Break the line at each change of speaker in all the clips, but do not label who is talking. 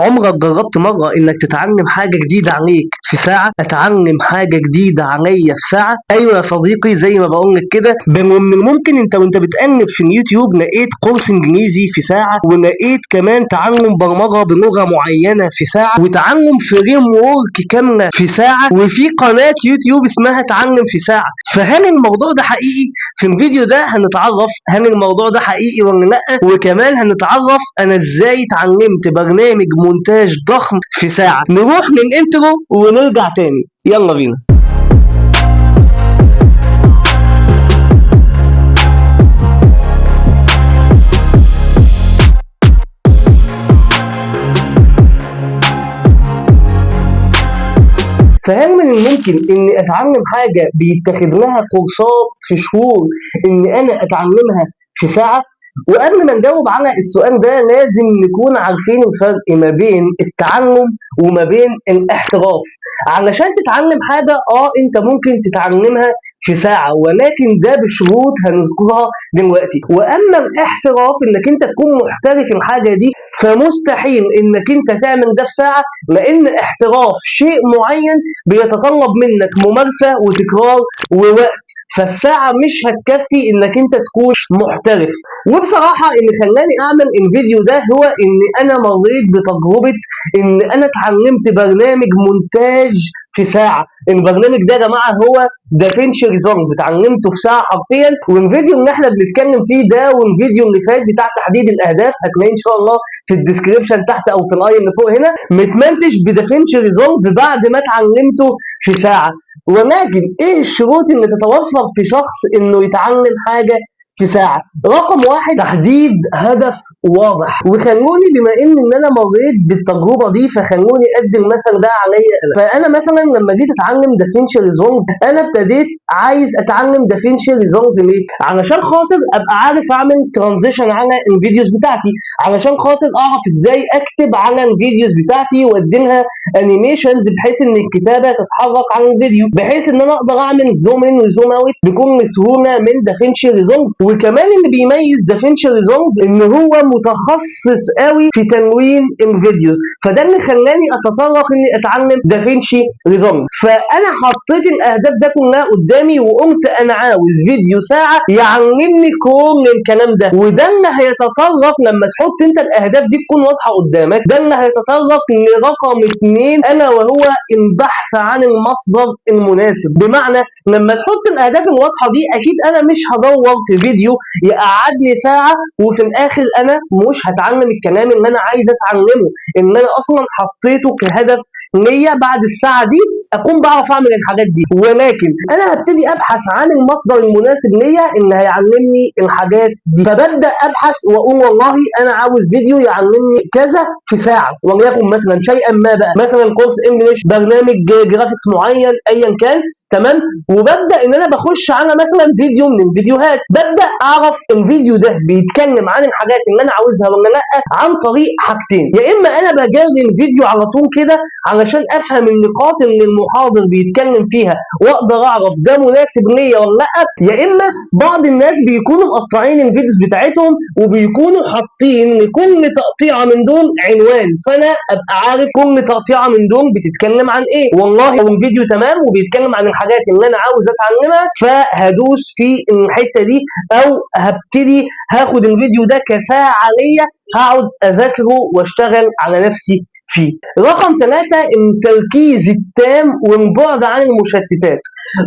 عمرك جربت مرة إنك تتعلم حاجة جديدة عليك في ساعة؟ أتعلم حاجة جديدة عليا في ساعة؟ أيوة يا صديقي، زي ما بقولك كده، من الممكن أنت وأنت بتقلب في اليوتيوب لقيت كورس إنجليزي في ساعة، ولقيت كمان تعلم برمجة بلغة معينة في ساعة، وتعلم فريم وورك كاملة في ساعة، وفي قناة يوتيوب اسمها تعلم في ساعة. فهل الموضوع ده حقيقي؟ في الفيديو ده هنتعرف هل الموضوع ده حقيقي ولا لأ، وكمان هنتعرف أنا إزاي اتعلمت برنامج مونتاج ضخم في ساعة. نروح للإنترو ونرجع تاني، يلا بينا. فهل من الممكن إني أتعلم حاجة بيتاخد لها كورسات في شهور إن أنا أتعلمها في ساعة؟ وقبل ما نجاوب على السؤال ده لازم نكون عارفين الفرق ما بين التعلم وما بين الاحتراف. علشان تتعلم حاجة انت ممكن تتعلمها في ساعة، ولكن ده بشروط هنذكرها دلوقتي. واما الاحتراف انك انت تكون محترف الحاجة دي، فمستحيل انك انت تعمل ده في ساعة، لان احتراف شيء معين بيتطلب منك ممارسة وتكرار ووقت، فالساعة مش هتكفي انك انت تكون محترف. وبصراحة اللي خلاني اعمل الفيديو ده هو ان انا مريت بتجربة ان انا اتعلمت برنامج مونتاج في ساعة. البرنامج ده يا جماعة هو دافينشي ريزولف، اتعلمته في ساعة حرفيا. والفيديو اللي احنا بنتكلم فيه ده والفيديو اللي فات بتاع تحديد الاهداف هتلاقيه ان شاء الله في الديسكريبشن تحت او في الاي اللي فوق هنا، متمنتج بدافينشي ريزولف بعد ما اتعلمته في ساعة. ولكن ايه الشروط اللي تتوفر في شخص انه يتعلم حاجة في ساعة؟ رقم واحد، تحديد هدف واضح. وخلوني بما ان انا مريت بالتجربة دي فخلوني ادي المثل ده عليا انا. فانا مثلا لما جيت اتعلم دافينشي ريزولف، انا ابتديت عايز اتعلم دافينشي ريزولف ليه؟ علشان خاطر ابقى عارف اعمل ترانزيشن على الفيديوز بتاعتي، علشان خاطر اعرف ازاي اكتب على الفيديوز بتاعتي وادي لها انيميشنز بحيث ان الكتابه تتحرك على الفيديو، بحيث ان انا اقدر اعمل زوم ان وزوم اوت بكل سهوله من دافينشي ريزولف. وكمان اللي بيميز دافينشي ريزولف ان هو متخصص قوي في تلوين الفيديوز، فده اللي خلاني اتطرق اني اتعلم دافينشي ريزولف. فانا حطيت الاهداف ده كلها قدامي وقمت انا عاوز فيديو ساعه يعلمني كل الكلام ده. وده اللي هيتطرق لما تحط انت الاهداف دي تكون واضحه قدامك، ده اللي هيتطرق لرقم 2 الا وهو البحث عن المصدر المناسب. بمعنى لما تحط الاهداف الواضحه دي، اكيد انا مش هدور في فيديو يقعدني ساعه وفي الاخر انا مش هتعلم الكلام اللي انا عايز اتعلمه، ان انا اصلا حطيته كهدف ليا بعد الساعه دي اكون بعرف اعمل الحاجات دي. ولكن انا هبتدي ابحث عن المصدر المناسب ليا اللي هيعلمني الحاجات دي، فببدا ابحث واقول والله انا عاوز فيديو يعلمني كذا في ساعه، وليكن مثلا شيئا ما بقى، مثلا كورس انجلش، برنامج جرافيكس معين، ايا كان، تمام. وببدا ان انا بخش على مثلا فيديو من الفيديوهات، ببدا اعرف الفيديو ده بيتكلم عن الحاجات اللي انا عاوزها ولا لا عن طريق حاجتين: يا اما انا بجري الفيديو على طول كده علشان افهم النقاط اللي المحاضر بيتكلم فيها واقدر اعرف ده مناسب ليا ولا لا، يا اما بعض الناس بيكونوا مقطعين الفيديوز بتاعتهم وبيكونوا حاطين لكل تقطيعه من دول عنوان، فانا ابقى عارف كل تقطيعه من دول بتتكلم عن ايه. والله لو الفيديو تمام وبيتكلم عن الحاجات اللي انا عاوز اتعلمها فهدوس في الحته دي، او هبتدي هاخد الفيديو ده كساعه ليا هقعد اذاكره واشتغل على نفسي فيه. رقم 3، التركيز التام والبعد عن المشتتات.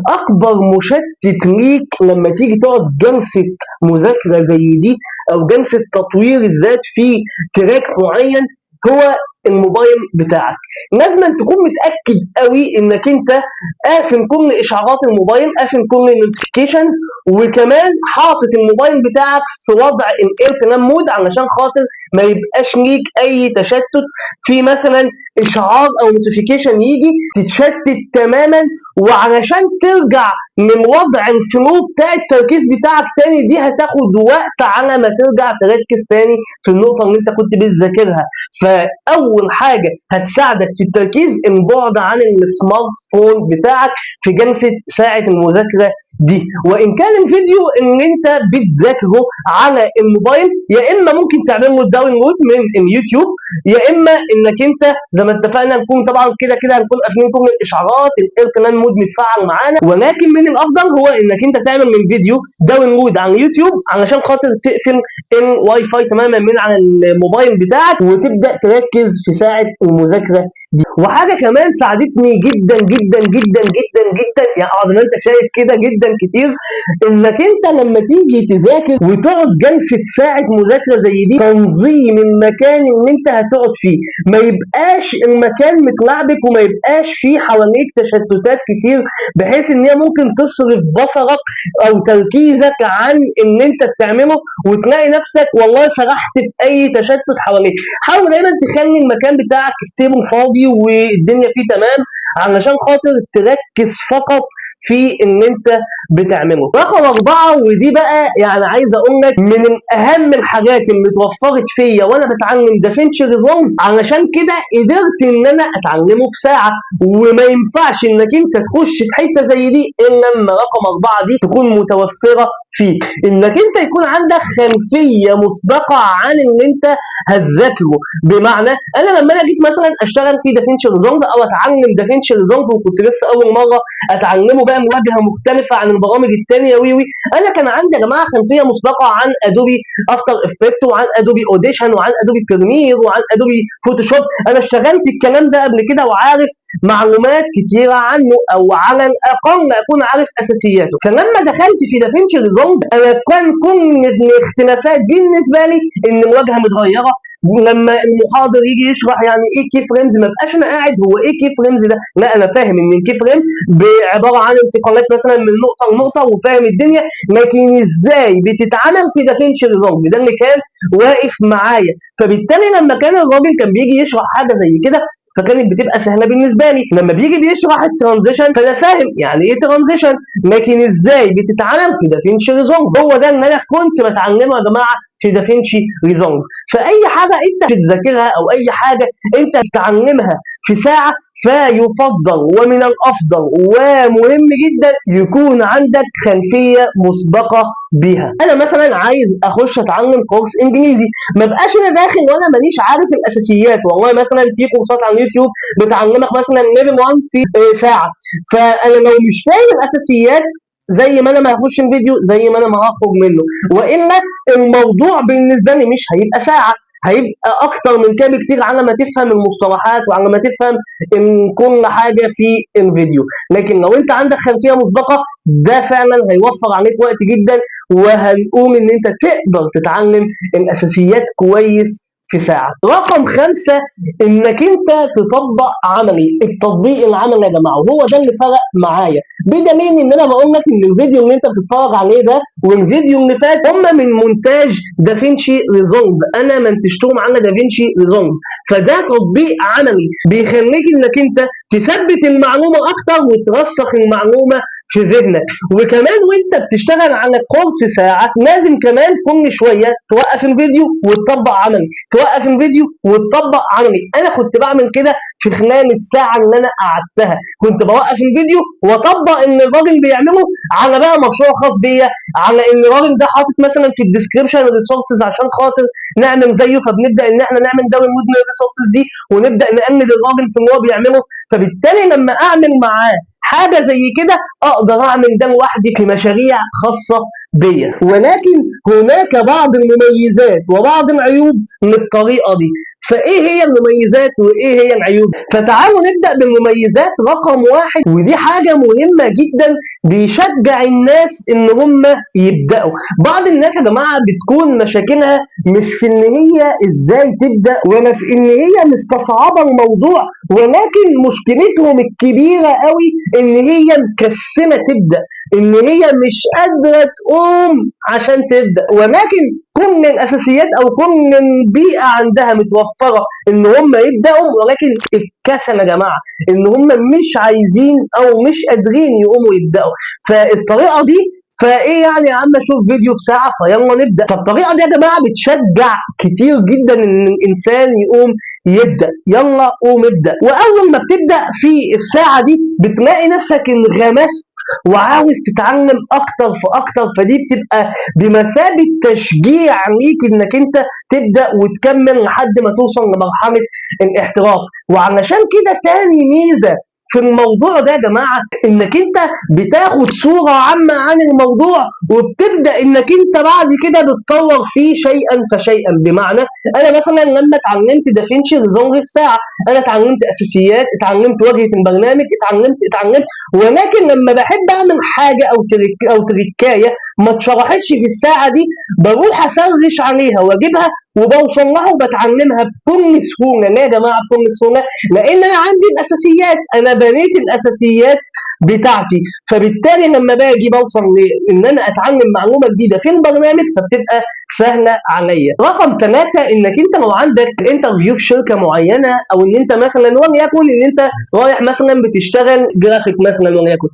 اكبر مشتت ليك لما تيجي تقعد جلسه مذاكره زي دي او جلسه تطوير الذات في تراك معين هو الموبايل بتاعك. لازم تكون متاكد قوي انك انت قافل كل اشعارات الموبايل، قافل كل النوتيفيكيشنز، وكمان حاطط الموبايل بتاعك في وضع الايربلان مود علشان خاطر ما يبقاش ليك اي تشتت في مثلا اشعار او نوتيفيكيشن يجي تتشتت تماما. وعلشان ترجع من وضع الفلو بتاع التركيز بتاعك تاني دي هتاخد وقت على ما ترجع تركز تاني في النقطة اللي انت كنت بتذاكرها. فأول حاجة هتساعدك في التركيز البعد عن السمارت فون بتاعك في جلسة ساعة المذاكرة دي. وإن كان تعمل فيديو ان انت بتذاكره على الموبايل، يا اما ممكن تعمل له داونلود من اليوتيوب، يا اما انك انت زي ما اتفقنا نكون طبعا كده كده هنكون قافلين كل الاشعارات، الاير كمان مود متفعل معانا، ولكن من الافضل هو انك انت تعمل من فيديو داونلود على اليوتيوب علشان خاطر تقفل الواي فاي تماما من على الموبايل بتاعك وتبدا تركز في ساعه المذاكره دي. وحاجه كمان ساعدتني جدا جدا جدا جدا جدا، يعني زي ما انت شايف كده جدا كتير، انك انت لما تيجي تذاكر وتقعد جلسه ساعه مذاكره زي دي، تنظيم المكان اللي انت هتقعد فيه، ما يبقاش المكان متلعبك وما يبقاش فيه حواليك تشتتات كتير بحيث ان هي ممكن تصرف بصرك او تركيزك عن ان انت بتعمله وتلاقي نفسك والله سرحت في اي تشتت حواليك. حاول دايما تخلي المكان بتاعك ستيبل فاضي والدنيا فيه تمام علشان خاطر تركز فقط في ان انت بتعمله. رقم 4، ودي بقى يعني عايز اقول لك من اهم الحاجات اللي اتوفرت فيا وانا بتعلم دافنشي ريزولف، علشان كده قدرت ان انا اتعلمه في ساعه. وما ينفعش انك انت تخش في حته زي دي الا لما رقم 4 دي تكون متوفره فيك، انك انت يكون عندك خلفيه مسبقه عن اللي انت هتذاكره. بمعنى انا لما انا جيت مثلا اشتغل في دافنشي ريزولف او اتعلم دافنشي ريزولف وكنت لسه اول مره اتعلمه بقى مواجهه مختلفه عن البرامج الثانيه وي، انا كان عندي يا جماعه خلفيه مسبقه عن ادوبي افتر افكت وعن ادوبي اوديشن وعن ادوبي بريمير وعن ادوبي فوتوشوب. انا اشتغلت الكلام ده قبل كده وعارف معلومات كتيره عنه، او على الاقل اكون عارف اساسياته. فلما دخلت في دافنشي ريزولف انا كان كل الاختلافات بالنسبه لي ان الواجهه متغيره، لما المحاضر يجي يشرح يعني ايه كي فريمز ما بقاش انا قاعد هو ايه كي فريمز ده، لا انا فاهم ان الكي فريم عباره عن انتقالات مثلا من نقطه لنقطه وفاهم الدنيا، لكن ازاي بتتعمل في دافنشي ريزولف ده اللي كان واقف معايا. فبالتالي لما كان الراجل كان بيجي يشرح حاجه زي كده فكانت بتبقى سهله بالنسبه لي. لما بيجي بيشرح الترانزيشن فانا فاهم يعني ايه ترانزيشن، لكن ازاي بتتعمل في دافنشي ريزولف هو ده اللي انا كنت بتعلمه يا جماعه في دافنشي ريزولف. فاي حاجه انت بتذاكرها او اي حاجه انت بتتعلمها في ساعه فيفضل ومن الافضل ومهم جدا يكون عندك خلفيه مسبقه بيها. انا مثلا عايز اخش اتعلم كورس انجليزي، ما بقاش انا داخل وانا مانيش عارف الاساسيات. والله مثلا في كورسات على اليوتيوب بتعلمك مثلا ليفل 1 في ساعه، فانا لو مش فاهم الاساسيات زي ما انا ما هخش الفيديو زي ما انا ما هخرج منه، والا الموضوع بالنسبه لي مش هيبقى ساعه، هيبقى اكتر من كده بكتير على ما تفهم المصطلحات وعلى ما تفهم ان كل حاجه في الفيديو. لكن لو انت عندك خلفيه مسبقه ده فعلا هيوفر عليك وقت جدا، وهنقوم ان انت تقدر تتعلم الاساسيات كويس في ساعه. رقم 5، انك انت تطبق عملي. التطبيق العملي يا جماعه وهو ده اللي فرق معايا، بدليل ان انا بقول لك ان الفيديو اللي انت بتتفرج عليه ده والفيديو اللي فات هم من مونتاج دافنشي ريزولف، انا منتجتهم على دافنشي ريزولف. فده تطبيق عملي بيخليك انك انت تثبت المعلومه اكتر وترسخ المعلومه في ذهنك. وكمان وانت بتشتغل على كورس ساعه لازم كمان كل شويه توقف الفيديو وتطبق عملي، توقف الفيديو وتطبق عملي. انا كنت بعمل كده في خلال الساعه اللي انا قعدتها، كنت بوقف الفيديو واطبق ان الراجل بيعمله على بقى مشروع خاص بيا، على ان الراجل ده حاطط مثلا في الديسكربشن الريسورسز عشان خاطر نعمل زيه، فبنبدا ان احنا نعمل داونلود من الريسورسز دي ونبدا نقلد الراجل في اللي هو بيعمله. فبالتالي لما اعمل معاه حاجه زي كده اقدر اعمل ده لوحدي في مشاريع خاصه بيا. ولكن هناك بعض المميزات وبعض العيوب للطريقه دي. فايه هي المميزات وايه هي العيوب؟ فتعالوا نبدا بالمميزات. رقم 1 ودي حاجه مهمه جدا بيشجع الناس ان هم يبداوا. بعض الناس يا جماعه بتكون مشاكلها مش في ان هي ازاي تبدا ولا في ان هي مستصعبه الموضوع، ولكن مشكلتهم الكبيره قوي ان هي مكسله تبدا، ان هي مش قادره تقوم عشان تبدا. ولكن كل الاساسيات او كل البيئه عندها متوفره ان هم يبداوا، ولكن الكسل يا جماعه ان هم مش عايزين او مش قادرين يقوموا يبداوا. فالطريقه دي فايه يعني يا عم اشوف فيديو بساعه فيلا نبدا. فالطريقه دي يا جماعه بتشجع كتير جدا ان الانسان يقوم يبدأ، يلا قوم ابدأ. وأول ما بتبدأ في الساعة دي بتلاقي نفسك انغمست وعاوز تتعلم أكتر فأكتر، فدي بتبقى بمثابة تشجيع ليك إنك أنت تبدأ وتكمل لحد ما توصل لمرحلة الاحتراف. وعلشان كده تاني ميزة في الموضوع ده يا جماعة إنك أنت بتاخد صورة عامة عن الموضوع وبتبدأ إنك أنت بعد كده بتطور فيه شيئا فشيئا. بمعنى انا مثلا لما اتعلمت دافنشي ريزولف في ساعه، انا اتعلمت اساسيات، اتعلمت واجهه البرنامج، اتعلمت، ولكن لما بحب اعمل حاجه او تريكايه ما اتشرحتش في الساعه دي، بروح اسرش عليها واجيبها وبوصل لها وبتعلمها بكل سهوله. ليه يا جماعه بكل سهوله؟ لان انا عندي الاساسيات، انا بنيت الاساسيات بتاعتي، فبالتالي لما باجي بوصل ان انا اتعلم معلومه جديده في البرنامج فبتبقى سهله عليا. رقم 3 انك انت لو عندك انترفيو في شركه معينه، او ان انت مثلا وليكن ان انت رايح مثلا بتشتغل جرافيك مثلا وليكن،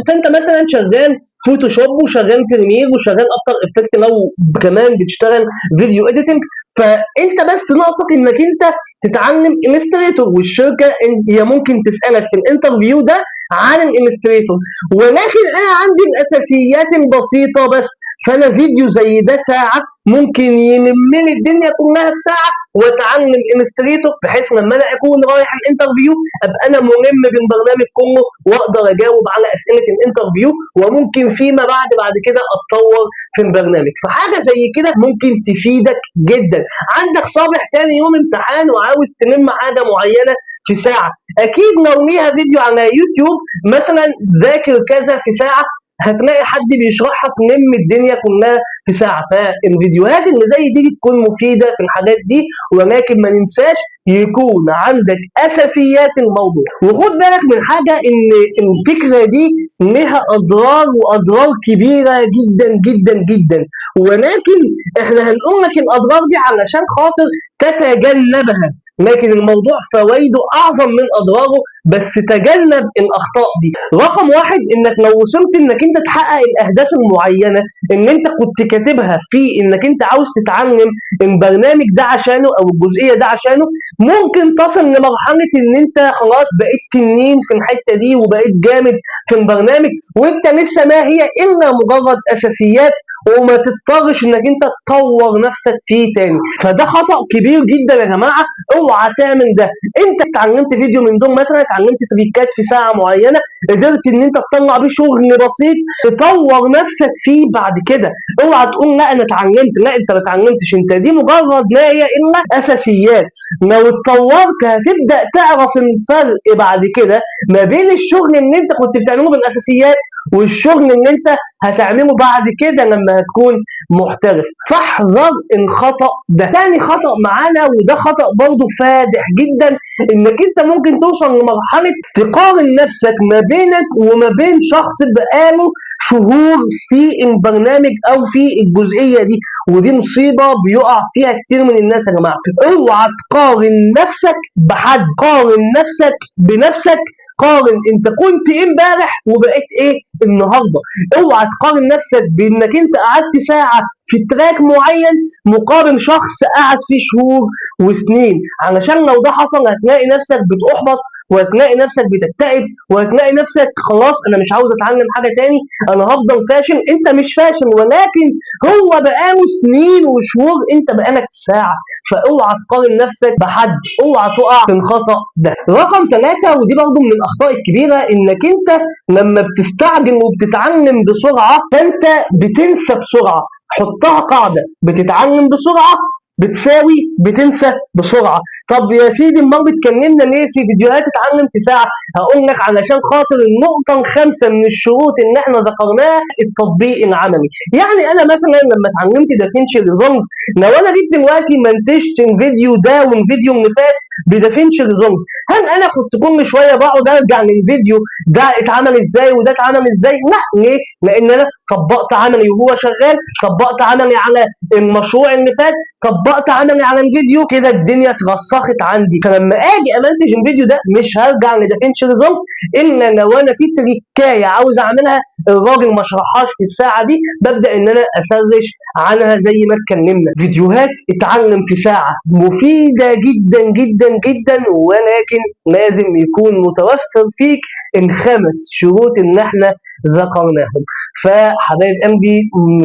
فانت مثلا شغال فوتوشوب وشغال بريمير وشغال افتر افكت، لو كمان بتشتغل فيديو اديتنج، فانت بس ناقصك انك انت تتعلم انستريتور، والشركه هي ممكن تسالك في الانترفيو ده عن الانستريتور. ولكن انا عندي الاساسيات البسيطه بس، فانا فيديو زي ده ساعه ممكن يلم لي الدنيا كلها في ساعه واتعلم انستريتور، بحيث لما انا اكون رايح الانترفيو ابقى انا ملم بالبرنامج كله واقدر اجاوب على اسئله الانترفيو، وممكن فيما بعد كده اتطور في البرنامج. فحاجه زي كده ممكن تفيدك جدا. عندك صابح تاني يوم امتحان وعاوز تلم حاجه معينه في ساعه، اكيد لو ليها فيديو على يوتيوب مثلا ذاكر كذا في ساعه، هتلاقي حد بيشرحها تلم الدنيا كلها في ساعه. فالفيديوهات اللي زي دي بتكون مفيده في الحاجات دي، ولكن ما ننساش يكون عندك اساسيات الموضوع. وخد بالك من حاجه، ان الفكره دي لها اضرار واضرار كبيره جدا جدا جدا، ولكن احنا هنقول لك الاضرار دي علشان خاطر تتجنبها، لكن الموضوع فوائده اعظم من اضراره، بس تجنب الاخطاء دي. رقم 1 انك لو وصلت انك انت تحقق الاهداف المعينه اللي انت كنت كاتبها في انك انت عاوز تتعلم البرنامج ده عشانه او الجزئيه ده عشانه، ممكن تصل لمرحله ان انت خلاص بقيت تنين في الحته دي وبقيت جامد في البرنامج، وانت لسه ما هي الا مجرد اساسيات، وما تضطرش انك انت تطور نفسك فيه تاني. فده خطأ كبير جدا يا جماعه، اوعى تعمل ده. انت اتعلمت فيديو من دول مثلا، اتعلمت تريكات في ساعه معينه، قدرت ان انت تطلع بيه شغل بسيط تطور نفسك فيه بعد كده. اوعى تقول لا انا اتعلمت، لا انت ما اتعلمتش، انت دي مجرد ما هي الا اساسيات. لو اتطورت هتبدا تعرف الفرق بعد كده ما بين الشغل اللي انت كنت بتعمله بالاساسيات والشغل اللي انت هتعمله بعد كده لما هتكون محترف. فاحذر الخطأ ده. تاني خطأ معانا، وده خطأ برضه فادح جدا، انك انت ممكن توصل لمرحلة تقارن نفسك ما بينك وما بين شخص بقاله شهور في البرنامج او في الجزئية دي، ودي مصيبة بيقع فيها كتير من الناس يا جماعة. اوعى تقارن نفسك بحد، قارن نفسك بنفسك. قارن انت كنت ايه امبارح وبقيت ايه النهارده. اوعى تقارن نفسك بانك انت قعدت ساعه في تراك معين مقابل شخص قعد فيه شهور وسنين، علشان لو ده حصل هتلاقي نفسك بتحبط، وهتلاقي نفسك بتكتئب، وهتلاقي نفسك خلاص انا مش عاوز اتعلم حاجه تاني، انا هفضل فاشل. انت مش فاشل، ولكن هو بقاله سنين وشهور، انت بقالك ساعه. فاوعى تقارن نفسك بحد، اوعى تقع في الخطأ ده. رقم 3 ودي برضه من الاخطاء الكبيره، انك انت لما بتستعجل وبتتعلم بسرعه فانت بتنسى بسرعه. حطها قاعده، بتتعلم بسرعه بتساوي بتنسى بسرعه. طب يا سيدي امال بتكلمنا ليه في فيديوهات اتعلم في ساعه؟ هقول لك علشان خاطر النقطه الخامسه من الشروط اللي احنا ذكرناها، التطبيق العملي. يعني انا مثلا لما اتعلمت دافينشي ريزولف، لو انا جيت دلوقتي منتجت الفيديو ده والفيديو اللي فات بدافينشي ريزولف. هل انا كنت كل شويه بقعد ارجع للفيديو ده اتعمل ازاي وده اتعمل ازاي؟ لا. ليه؟ لان انا طبقت عملي وهو شغال، طبقت عملي على المشروع اللي فات، طبقت عملي على الفيديو، كده الدنيا اترسخت عندي. فلما اجي امنتج الفيديو ده مش هرجع لدافينشي ريزولف الا لو انا في تريكايه عاوز اعملها الراجل ما شرحهاش في الساعه دي، ببدا ان انا اسرش عنها زي ما اتكلمنا. فيديوهات اتعلم في ساعه مفيده جدا جدا جدا، ولكن لازم يكون متوفر فيك الخمس شروط اللي احنا ذكرناهم. فحبايب قلبي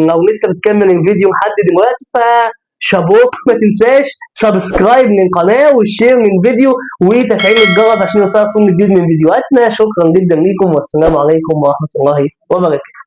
لو لسه بتكمل الفيديو لحد دلوقتي شابوك، ما تنساش سبسكرايب للقناه والشير للفيديو وتفعيل الجرس عشان يوصلك كل جديد من فيديوهاتنا. شكرا جدا ليكم والسلام عليكم ورحمه الله وبركاته.